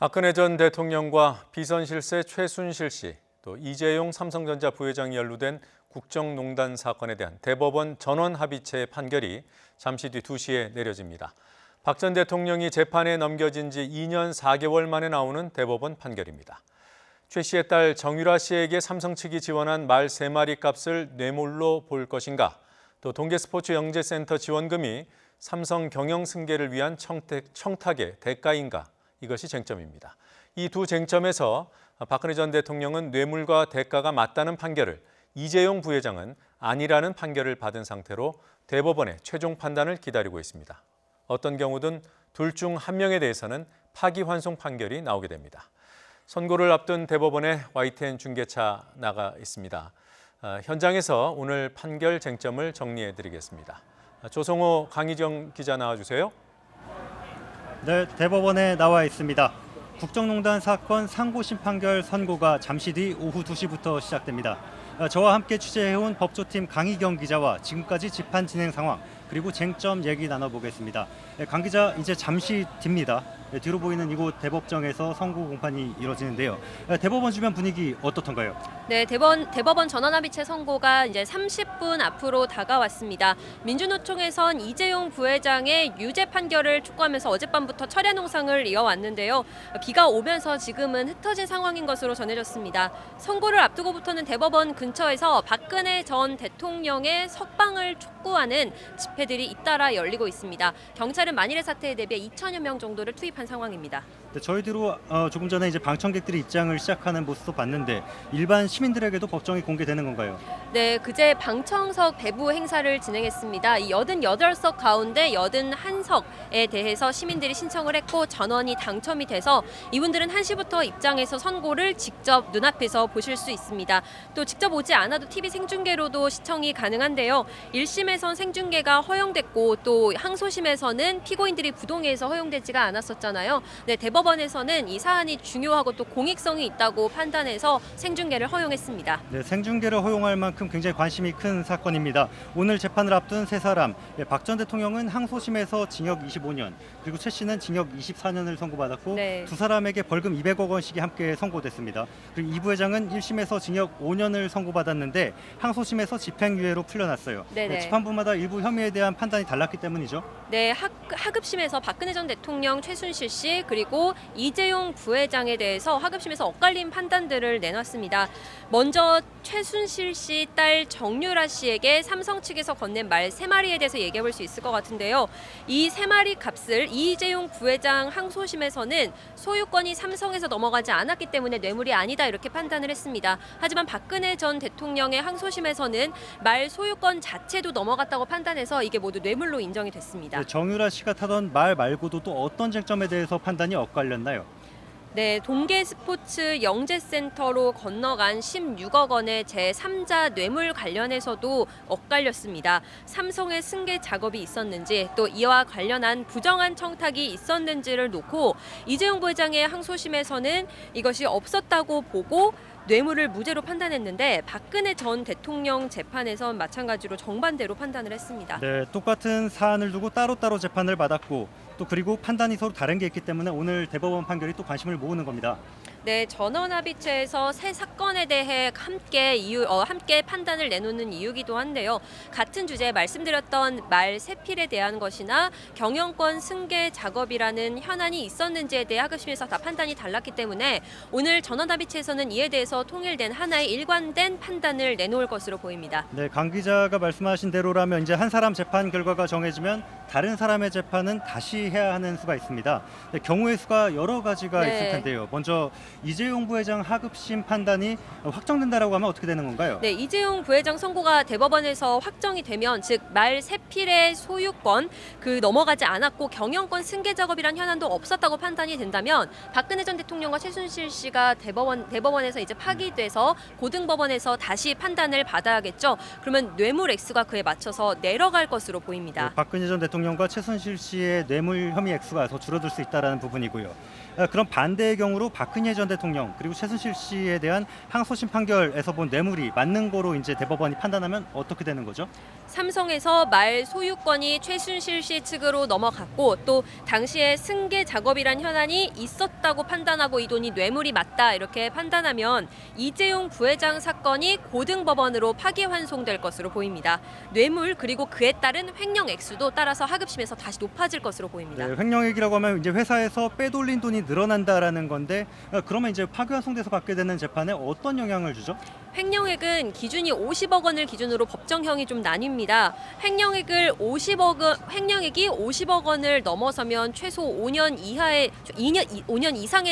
박근혜 전 대통령과 비선실세 최순실 씨, 또 이재용 삼성전자 부회장이 연루된 국정농단 사건에 대한 대법원 전원합의체 판결이 잠시 뒤 2시에 내려집니다. 박 전 대통령이 재판에 넘겨진 지 2년 4개월 만에 나오는 대법원 판결입니다. 최 씨의 딸 정유라 씨에게 삼성 측이 지원한 말 3마리 값을 뇌물로 볼 것인가, 또 동계스포츠영재센터 지원금이 삼성 경영 승계를 위한 청탁의 대가인가, 이것이 쟁점입니다. 이 두 쟁점에서 박근혜 전 대통령은 뇌물과 대가가 맞다는 판결을, 이재용 부회장은 아니라는 판결을 받은 상태로 대법원의 최종 판단을 기다리고 있습니다. 어떤 경우든 둘 중 한 명에 대해서는 파기환송 판결이 나오게 됩니다. 선고를 앞둔 대법원에 YTN 중계차 나가 있습니다. 현장에서 오늘 판결 쟁점을 정리해드리겠습니다. 조성호, 강희정 기자 나와주세요. 네, 대법원에 나와 있습니다. 국정농단 사건 상고심 판결 선고가 잠시 뒤 오후 2시부터 시작됩니다. 저와 함께 취재해온 법조팀 강희경 기자와 지금까지 재판 진행 상황, 그리고 쟁점 얘기 나눠보겠습니다. 강 기자, 이제 잠시 뒤입니다. 뒤로 보이는 이곳 대법정에서 선고 공판이 이뤄지는데요. 대법원 주변 분위기 어떻던가요? 네, 대법원 전원합의체 선고가 이제 30분 앞으로 다가왔습니다. 민주노총에선 이재용 부회장의 유죄 판결을 촉구하면서 어젯밤부터 철야 농상을 이어왔는데요. 비가 오면서 지금은 흩어진 상황인 것으로 전해졌습니다. 선고를 앞두고부터는 대법원 근처에서 박근혜 전 대통령의 석방을 촉구하는 집회들이 잇따라 열리고 있습니다. 경찰은 만일의 사태에 대비해 2천여 명 정도를 투입한 상황입니다. 네, 저희들도 조금 전에 이제 방청객들이 입장을 시작하는 모습도 봤는데 일반 시민들에게도 법정이 공개되는 건가요? 네, 그제 방청석 배부 행사를 진행했습니다. 이 88석 가운데 81석에 대해서 시민들이 신청을 했고 전원이 당첨이 돼서 이분들은 1시부터 입장해서 선고를 직접 눈앞에서 보실 수 있습니다. 또 직접 오지 않아도 TV 생중계로도 시청이 가능한데요. 1심에선 생중계가 허용됐고 또 항소심에서는 피고인들이 부동의해서 허용되지가 않았었잖아요. 네, 대법원에서는 이 사안이 중요하고 또 공익성이 있다고 판단해서 생중계를 허용했습니다. 네, 생중계를 허용할 만큼 굉장히 관심이 큰 사건입니다. 오늘 재판을 앞둔 세 사람, 박 전 대통령은 항소심에서 징역 25년, 그리고 최 씨는 징역 24년을 선고받았고 네. 두 사람에게 벌금 200억 원씩이 함께 선고됐습니다. 그리고 이 부회장은 1심에서 징역 5년을 선고받았는데 항소심에서 집행유예로 풀려났어요. 네네. 재판부마다 일부 혐의에 대한 판단이 달랐기 때문이죠. 네, 하급심에서 박근혜 전 대통령, 최순실 씨 그리고 이재용 부회장에 대해서 하급심에서 엇갈린 판단들을 내놨습니다. 먼저 최순실 씨 딸 정유라 씨에게 삼성 측에서 건넨 말 3마리에 대해서 얘기해 볼 수 있을 것 같은데요. 이 3마리 값을 이재용 부회장 항소심에서는 소유권이 삼성에서 넘어가지 않았기 때문에 뇌물이 아니다 이렇게 판단을 했습니다. 하지만 박근혜 전 대통령의 항소심에서는 말 소유권 자체도 넘어갔다고 판단해서 이게 모두 뇌물로 인정이 됐습니다. 네, 정유라 씨가 타던 말 말고도 또 어떤 쟁점에 대해서 판단이 엇갈렸나요? 네, 동계스포츠 영재센터로 건너간 16억 원의 제3자 뇌물 관련해서도 엇갈렸습니다. 삼성의 승계 작업이 있었는지 또 이와 관련한 부정한 청탁이 있었는지를 놓고 이재용 부회장의 항소심에서는 이것이 없었다고 보고 뇌물을 무죄로 판단했는데 박근혜 전 대통령 재판에선 마찬가지로 정반대로 판단을 했습니다. 네, 똑같은 사안을 두고 따로따로 재판을 받았고 또 그리고 판단이 서로 다른 게 있기 때문에 오늘 대법원 판결이 또 관심을 모으는 겁니다. 네, 전원합의체에서 새 사건에 대해 함께 판단을 내놓는 이유기도 한데요. 같은 주제에 말씀드렸던 말 세필에 대한 것이나 경영권 승계 작업이라는 현안이 있었는지에 대해 하급심에서 다 판단이 달랐기 때문에 오늘 전원합의체에서는 이에 대해서 통일된 하나의 일관된 판단을 내놓을 것으로 보입니다. 네, 강 기자가 말씀하신 대로라면 이제 한 사람 재판 결과가 정해지면 다른 사람의 재판은 다시 해야 하는 수가 있습니다. 네, 경우의 수가 여러 가지가 네. 있을 텐데요. 먼저 이재용 부회장 하급심 판단이 확정된다라고 하면 어떻게 되는 건가요? 네, 이재용 부회장 선고가 대법원에서 확정이 되면 즉 말 세필의 소유권 넘어가지 않았고 경영권 승계 작업이란 현안도 없었다고 판단이 된다면 박근혜 전 대통령과 최순실 씨가 대법원에서 이제 파기돼서 고등법원에서 다시 판단을 받아야겠죠. 그러면 뇌물 액수가 그에 맞춰서 내려갈 것으로 보입니다. 네, 박근혜 전 대통령과 최순실 씨의 뇌물 혐의 액수가 더 줄어들 수 있다는 부분이고요. 그럼 반대의 경우로 박근혜 전 전 대통령 그리고 최순실 씨에 대한 항소심 판결에서 본 뇌물이 맞는 거로 이제 대법원이 판단하면 어떻게 되는 거죠? 삼성에서 말 소유권이 최순실 씨 측으로 넘어갔고 또 당시에 승계 작업이란 현안이 있었다고 판단하고 이 돈이 뇌물이 맞다 이렇게 판단하면 이재용 부회장 사건이 고등법원으로 파기환송될 것으로 보입니다. 뇌물 그리고 그에 따른 횡령 액수도 따라서 하급심에서 다시 높아질 것으로 보입니다. 네, 횡령액이라고 하면 이제 회사에서 빼돌린 돈이 늘어난다라는 건데 그러면 이제 파기환송돼서 받게 되는 재판에 어떤 영향을 주죠? 횡령액은 기준이 50억 원을 기준으로 법정형이 좀 나뉩니다. 횡령액이 50억 원을 넘어서면 최소 5년 이상의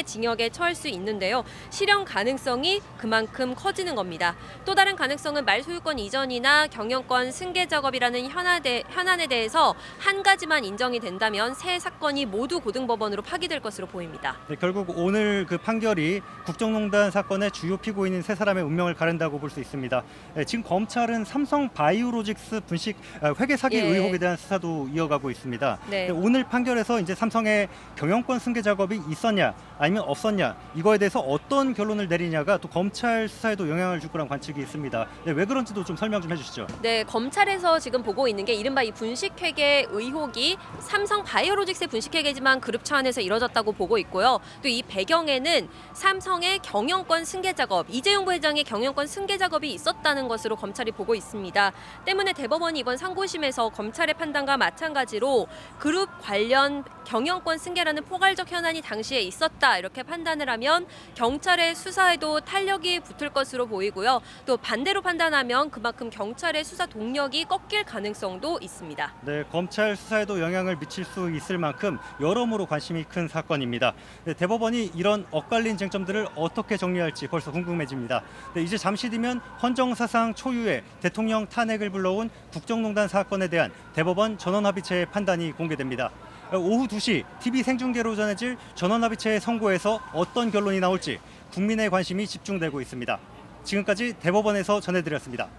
징역에 처할 수 있는데요. 실형 가능성이 그만큼 커지는 겁니다. 또 다른 가능성은 말소유권 이전이나 경영권 승계 작업이라는 현안에 대해서 한 가지만 인정이 된다면 세 사건이 모두 고등법원으로 파기될 것으로 보입니다. 네, 결국 오늘 그 판결이 국정농단 사건의 주요 피고인인 세 사람의 운명을 가른다고 볼 수 있습니다. 네, 지금 검찰은 삼성 바이오로직스 분식 회계 사기 의혹에 대한 수사도 이어가고 있습니다. 네. 네, 오늘 판결에서 이제 삼성의 경영권 승계 작업이 있었냐 아니면 없었냐 이거에 대해서 어떤 결론을 내리냐가 또 검찰 수사에도 영향을 줄 거란 관측이 있습니다. 네, 왜 그런지도 좀 설명 좀 해주시죠. 네, 검찰에서 지금 보고 있는 게 이른바 이 분식회계 의혹이 삼성 바이오로직스의 분식회계지만 그룹 차원에서 이뤄졌다고 보고 있고요. 또 이 배경에는 삼성의 경영권 승계 작업, 이재용 부회장의 경영권 승계 작업이 있었다는 것으로 검찰이 보고 있습니다. 때문에 대법원이 이번 상고심에서 검찰의 판단과 마찬가지로 그룹 관련 경영권 승계라는 포괄적 현안이 당시에 있었다 이렇게 판단을 하면 경찰의 수사에도 탄력이 붙을 것으로 보이고요. 또 반대로 판단하면 그만큼 경찰의 수사 동력이 꺾일 가능성도 있습니다. 네, 검찰 수사에도 영향을 미칠 수 있을 만큼 여러모로 관심이 큰 사건입니다. 네, 대법원이 이런 엇갈린 쟁점들을 어떻게 정리할지 벌써 궁금해집니다. 네, 이제 잠시 뒤면 헌정사상 초유의 대통령 탄핵을 불러온 국정농단 사건에 대한 대법원 전원합의체의 판단이 공개됩니다. 오후 2시 TV 생중계로 전해질 전원합의체의 선고에서 어떤 결론이 나올지 국민의 관심이 집중되고 있습니다. 지금까지 대법원에서 전해드렸습니다.